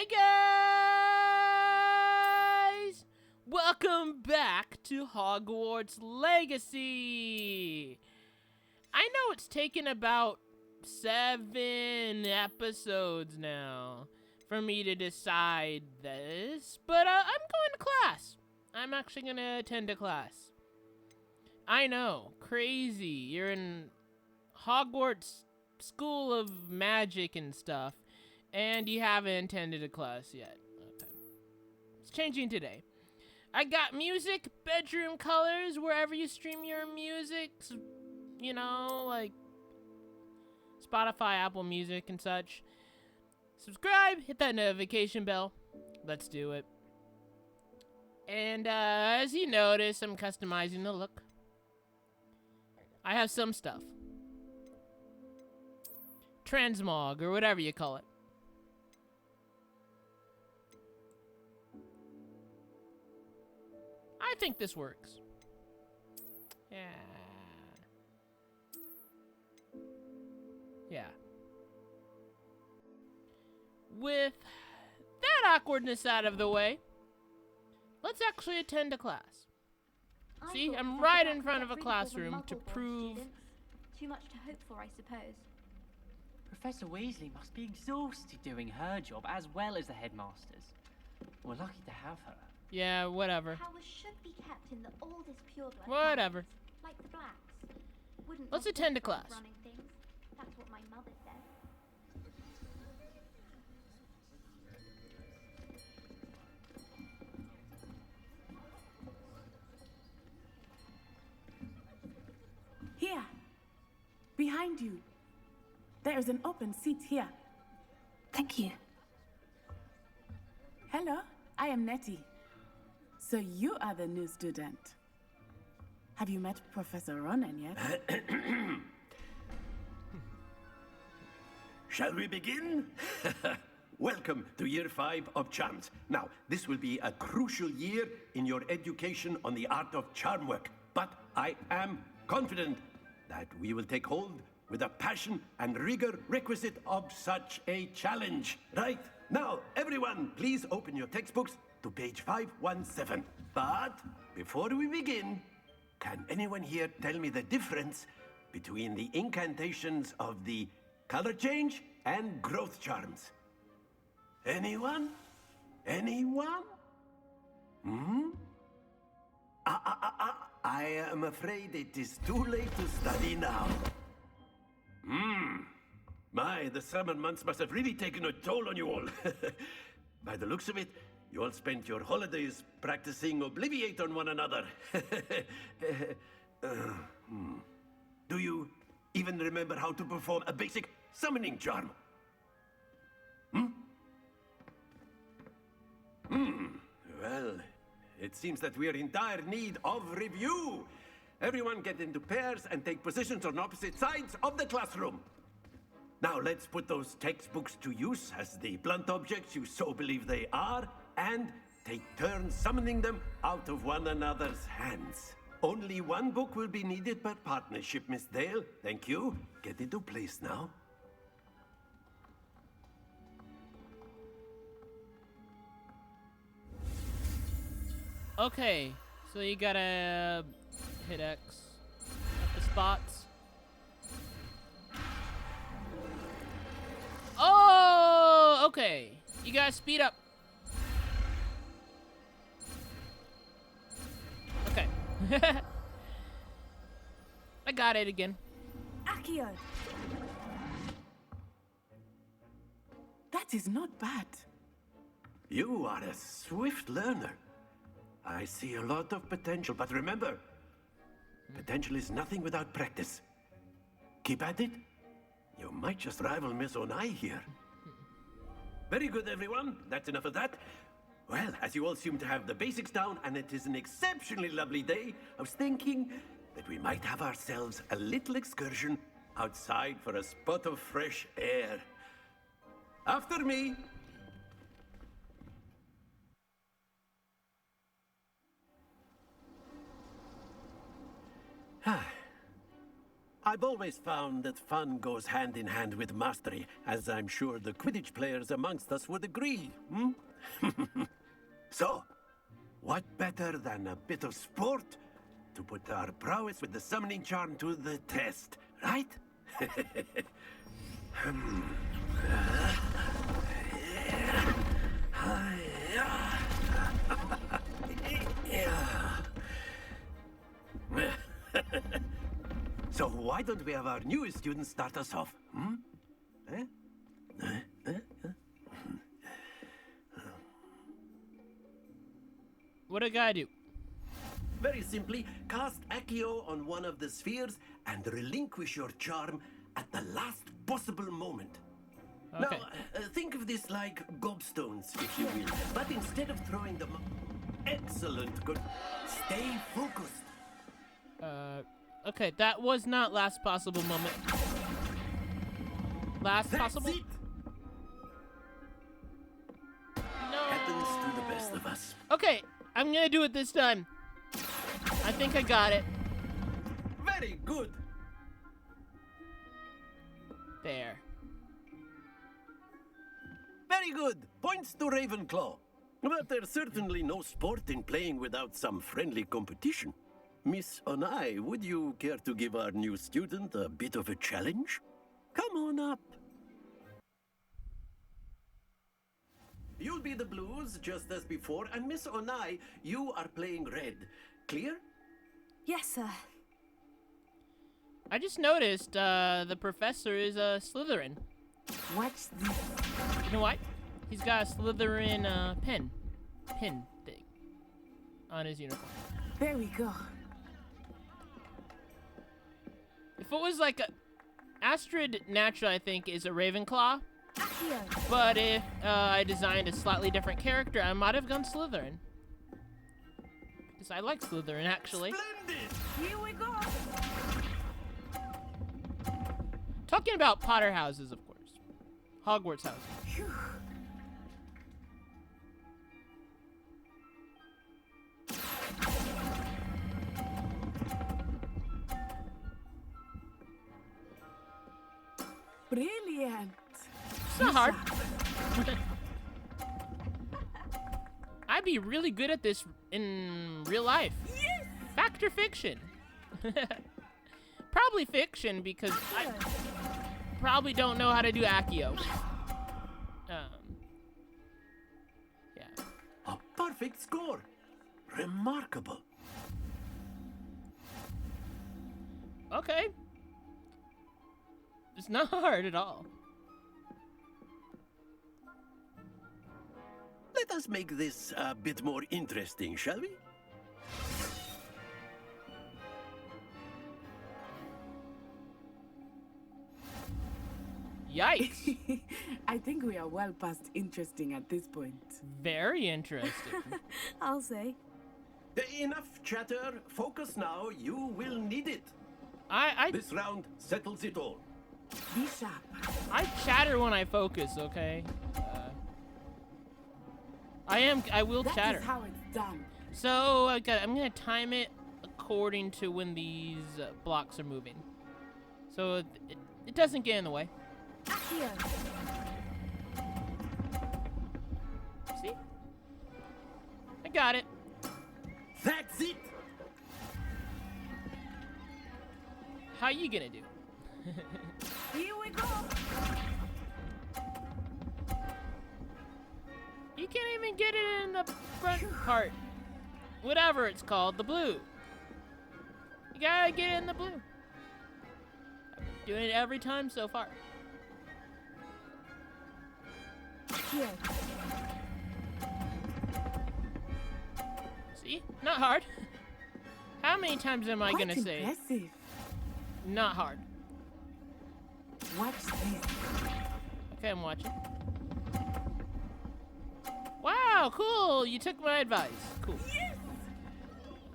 Hey guys! Welcome back to Hogwarts Legacy! I know it's taken about 7 episodes now for me to decide this, but I'm going to class. I'm actually going to attend a class. I know, crazy. You're in Hogwarts School of Magic and stuff, and you haven't attended a class yet. Okay. It's changing today. I got music, bedroom colors, wherever you stream your music, you know, like Spotify, Apple Music, and such. Subscribe, hit that notification bell. Let's do it. And as you notice, I'm customizing the look. I have some stuff. Transmog, or whatever you call it. I think this works. Yeah. With that awkwardness out of the way, let's actually attend a class. See, I'm right in front of a classroom to prove... Too much to hope for, I suppose. Professor Weasley must be exhausted doing her job as well as the headmaster's. We're lucky to have her. Yeah, whatever. Powers should be kept in the oldest pureblood. Whatever. Families, like the Blacks. Wouldn't Let's want attend a this sort of class. Running things. That's what my mother said. Here, behind you. There is an open seat here. Thank you. Hello, I am Nettie. So you are the new student. Have you met Professor Ronan yet? Shall we begin? Welcome to Year 5 of Charms. Now, this will be a crucial year in your education on the art of charm work. But I am confident that we will take hold with the passion and rigor requisite of such a challenge. Right? Now, everyone, please open your textbooks to page 517. But before we begin, can anyone here tell me the difference between the incantations of the color change and growth charms? Anyone? Anyone? I am afraid it is too late to study now. My, the summer months must have really taken a toll on you all. By the looks of it, you all spent your holidays practicing Obliviate on one another. Do you even remember how to perform a basic summoning charm? Well, it seems that we are in dire need of review. Everyone get into pairs and take positions on opposite sides of the classroom. Now let's put those textbooks to use as the blunt objects you so believe they are, and take turns summoning them out of one another's hands. Only one book will be needed per partnership, Miss Dale. Thank you. Get into place now. Okay, so you gotta hit X at the spots. Oh, okay. You gotta speed up. Okay. I got it again. Accio! That is not bad. You are a swift learner. I see a lot of potential, but remember, potential is nothing without practice. Keep at it. You might just rival Miss Onai here. Very good, everyone. That's enough of that. Well, as you all seem to have the basics down, and it is an exceptionally lovely day, I was thinking that we might have ourselves a little excursion outside for a spot of fresh air. After me. I've always found that fun goes hand in hand with mastery, as I'm sure the Quidditch players amongst us would agree. Hmm? So, what better than a bit of sport to put our prowess with the summoning charm to the test, right? So why don't we have our newest student start us off? Hmm? What do I gotta do? Very simply, cast Accio on one of the spheres and relinquish your charm at the last possible moment. Okay. Now, think of this like gobstones, if you will. But instead of throwing them... Excellent, good. Stay focused. Okay, that was not last possible moment. Last That's possible? it. No. Happens to the best of us. Okay, I'm gonna do it this time. I think I got it. Very good. There. Very good. Points to Ravenclaw. But there's certainly no sport in playing without some friendly competition. Miss Onai, would you care to give our new student a bit of a challenge? Come on up. You'll be the blues, just as before, and Miss Onai, you are playing red. Clear? Yes, sir. I just noticed the professor is a Slytherin. What's this? You know what? He's got a Slytherin pin thing on his uniform. There we go. If it was like a Astrid natural, I think, is a Ravenclaw. Accio. But if I designed a slightly different character, I might have gone Slytherin. Because I like Slytherin, actually. Splendid! Here we go. Talking about Potter houses, of course. Hogwarts houses. Phew. Brilliant. It's not hard. I'd be really good at this in real life. Yes. Fact or fiction? Probably fiction because I probably don't know how to do Accio. Yeah. A perfect score. Remarkable. Okay. It's not hard at all. Let us make this a bit more interesting, shall we? Yikes. I think we are well past interesting at this point. Very interesting. I'll say. Enough chatter. Focus now. You will need it. I This round settles it all. Be sharp. I chatter when I focus, okay? I will That chatter. is how it's done. So, I'm gonna time it according to when these blocks are moving. So, it doesn't get in the way. Accio. See? I got it. That's it. How you gonna do? Here we go. You can't even get it in the front part. Whatever it's called, the blue. You gotta get it in the blue. I've been doing it every time so far. Accio. See? Not hard. How many times am I Quite gonna say impressive. not hard? Watch this. Okay, I'm watching. Wow, cool! You took my advice. Cool. Yes.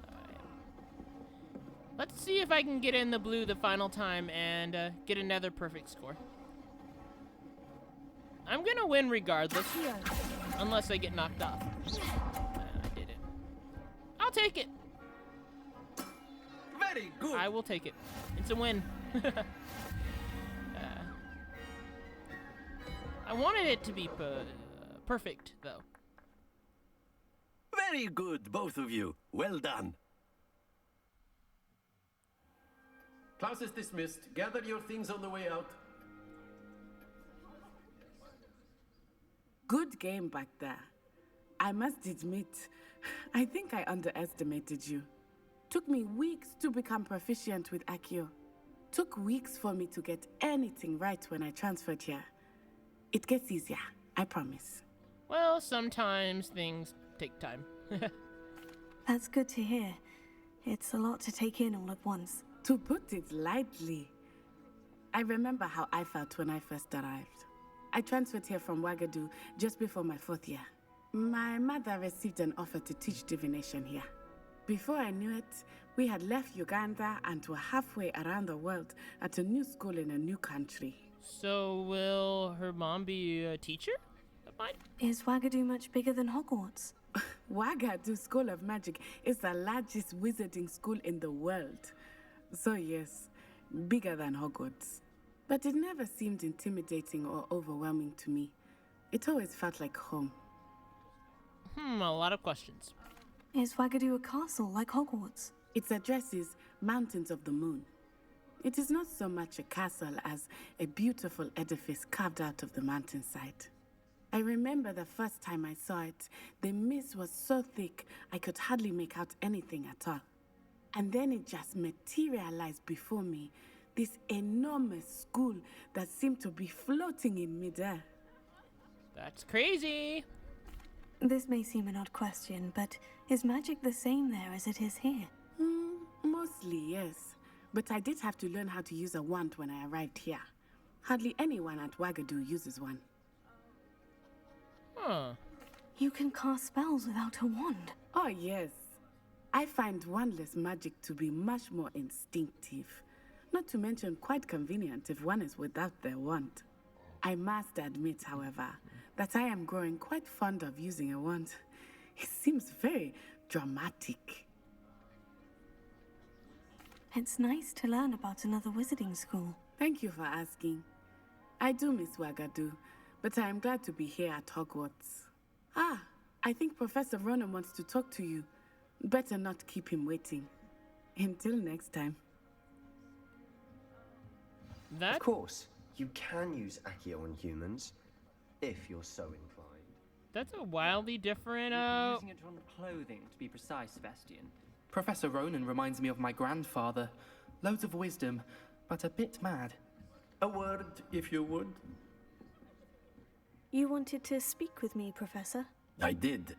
Alright. Let's see if I can get in the blue the final time and get another perfect score. I'm gonna win regardless, Accio. unless I get knocked off. I did it. I'll take it. Very good. I will take it. It's a win. I wanted it to be perfect, though. Very good, both of you. Well done. Class is dismissed. Gather your things on the way out. Good game back there. I must admit, I think I underestimated you. Took me weeks to become proficient with Accio. Took weeks for me to get anything right when I transferred here. It gets easier, I promise. Well, sometimes things take time. That's good to hear. It's a lot to take in all at once. To put it lightly, I remember how I felt when I first arrived. I transferred here from Wagadu just before my 4th year. My mother received an offer to teach divination here. Before I knew it, we had left Uganda and were halfway around the world at a new school in a new country. So, will her mom be a teacher of mine? Is Wagadu much bigger than Hogwarts? Wagadu School of Magic is the largest wizarding school in the world. So yes, bigger than Hogwarts. But it never seemed intimidating or overwhelming to me. It always felt like home. A lot of questions. Is Wagadu a castle like Hogwarts? Its address is Mountains of the Moon. It is not so much a castle as a beautiful edifice carved out of the mountainside. I remember the first time I saw it, the mist was so thick I could hardly make out anything at all. And then it just materialized before me, this enormous school that seemed to be floating in midair. That's crazy. This may seem an odd question, but is magic the same there as it is here? Mostly, yes. But I did have to learn how to use a wand when I arrived here. Hardly anyone at Wagadu uses one. Huh. You can cast spells without a wand. Oh, yes. I find wandless magic to be much more instinctive. Not to mention quite convenient if one is without their wand. I must admit, however, that I am growing quite fond of using a wand. It seems very dramatic. It's nice to learn about another wizarding school. Thank you for asking. I do miss Wagadu, but I am glad to be here at Hogwarts. Ah, I think Professor Ronan wants to talk to you. Better not keep him waiting. Until next time. That Of course, you can use Accio on humans, if you're so inclined. That's a wildly different, Using it on clothing, to be precise, Sebastian. Professor Ronan reminds me of my grandfather. Loads of wisdom, but a bit mad. A word, if you would. You wanted to speak with me, Professor? I did.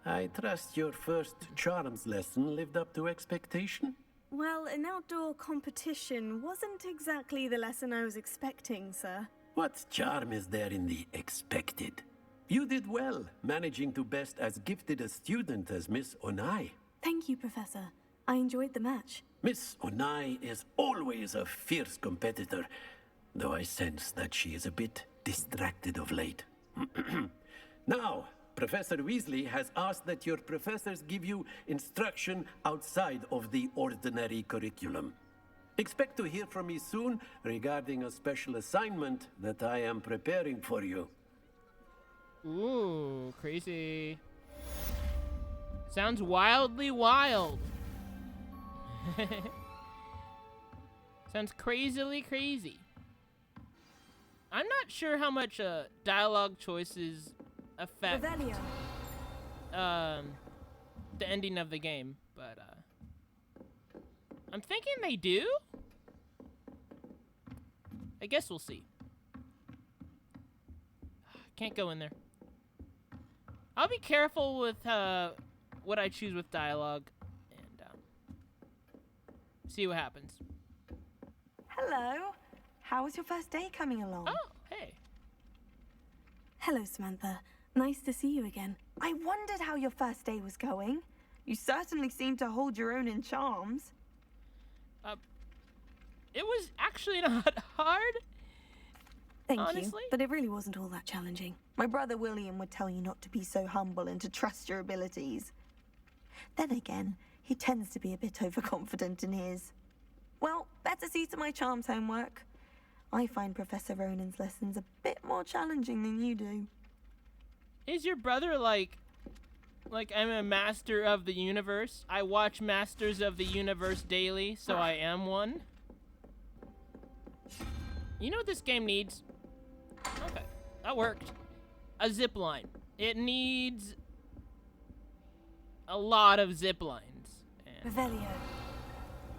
I trust your first charms lesson lived up to expectation? Well, an outdoor competition wasn't exactly the lesson I was expecting, sir. What charm is there in the expected? You did well, managing to best as gifted a student as Miss Onai. Thank you, Professor. I enjoyed the match. Miss Onai is always a fierce competitor, though I sense that she is a bit distracted of late. Now, Professor Weasley has asked that your professors give you instruction outside of the ordinary curriculum. Expect to hear from me soon regarding a special assignment that I am preparing for you. ooh, crazy. Sounds wildly wild. Sounds crazily crazy. I'm not sure how much dialogue choices affect Revelio. the ending of the game, but I'm thinking they do. I guess we'll see. Can't go in there. I'll be careful with what I choose with dialogue and see what happens. Hello. How was your first day coming along? Oh, hey. Hello, Samantha. Nice to see you again. I wondered how your first day was going. You certainly seem to hold your own in charms. It was actually not hard. Thank you, Honestly? but it really wasn't all that challenging. My brother William would tell you not to be so humble and to trust your abilities. Then again, he tends to be a bit overconfident in his. Well, better see to my charms homework. I find Professor Ronan's lessons a bit more challenging than you do. Is your brother like I'm a master of the universe? I watch Masters of the Universe daily, so I am one. You know what this game needs? Okay, that worked. A zip line. It needs a lot of zip lines. And Revelio.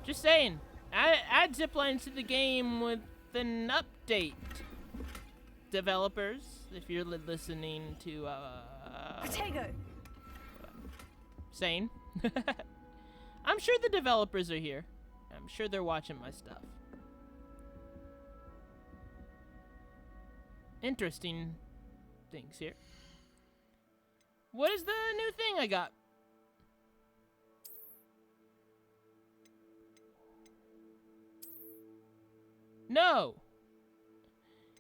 just saying, add zip lines to the game with an update. Developers, if you're listening to Protego. Sane. I'm sure the developers are here. I'm sure they're watching my stuff. Interesting things here. What is the new thing I got? No.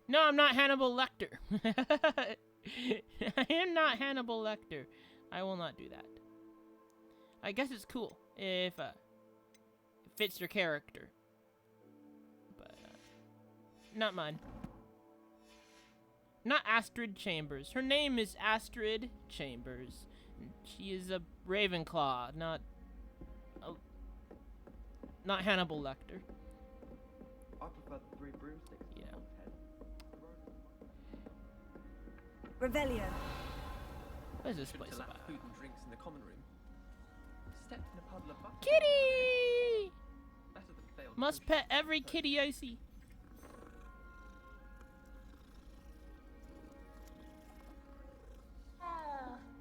No, I'm not Hannibal Lecter. I am not Hannibal Lecter. I will not do that. I guess it's cool if it fits your character. But not mine. Not Astrid Chambers. Her name is Astrid Chambers. And she is a Ravenclaw, not Hannibal Lecter. I prefer the 3 broomsticks. Yeah. Revelio. What is this Should place have left about? food and drinks in the common room. Stepped in a puddle of butter. Kitty! Better than failed Must potion. pet every kitty I see.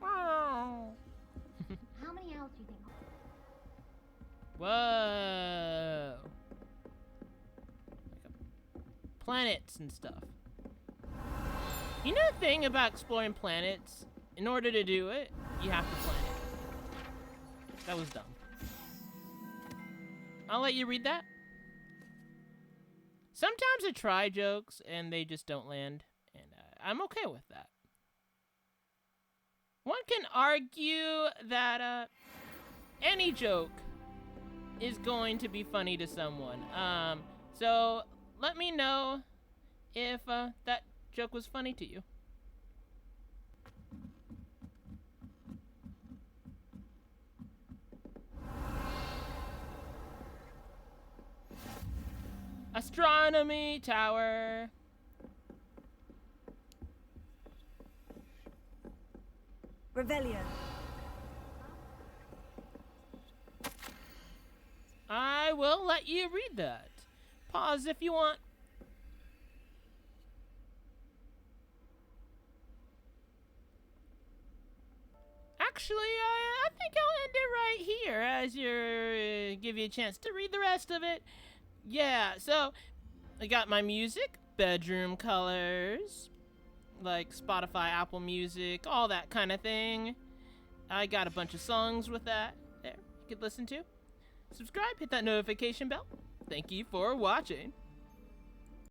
Wow. How many owls do you think? Whoa. Planets and stuff. You know the thing about exploring planets? In order to do it, you have to plan it. That was dumb. I'll let you read that. Sometimes I try jokes and they just don't land, and I'm okay with that. One can argue that any joke is going to be funny to someone. So let me know if that joke was funny to you. Astronomy tower. Revelio. I will let you read that. Pause if you want. Actually, I think I'll end it right here as you give you a chance to read the rest of it. Yeah, so I got my music, bedroom colors, like Spotify, Apple Music, all that kind of thing. I got a bunch of songs with that there you could listen to. Subscribe, hit that notification bell. Thank you for watching.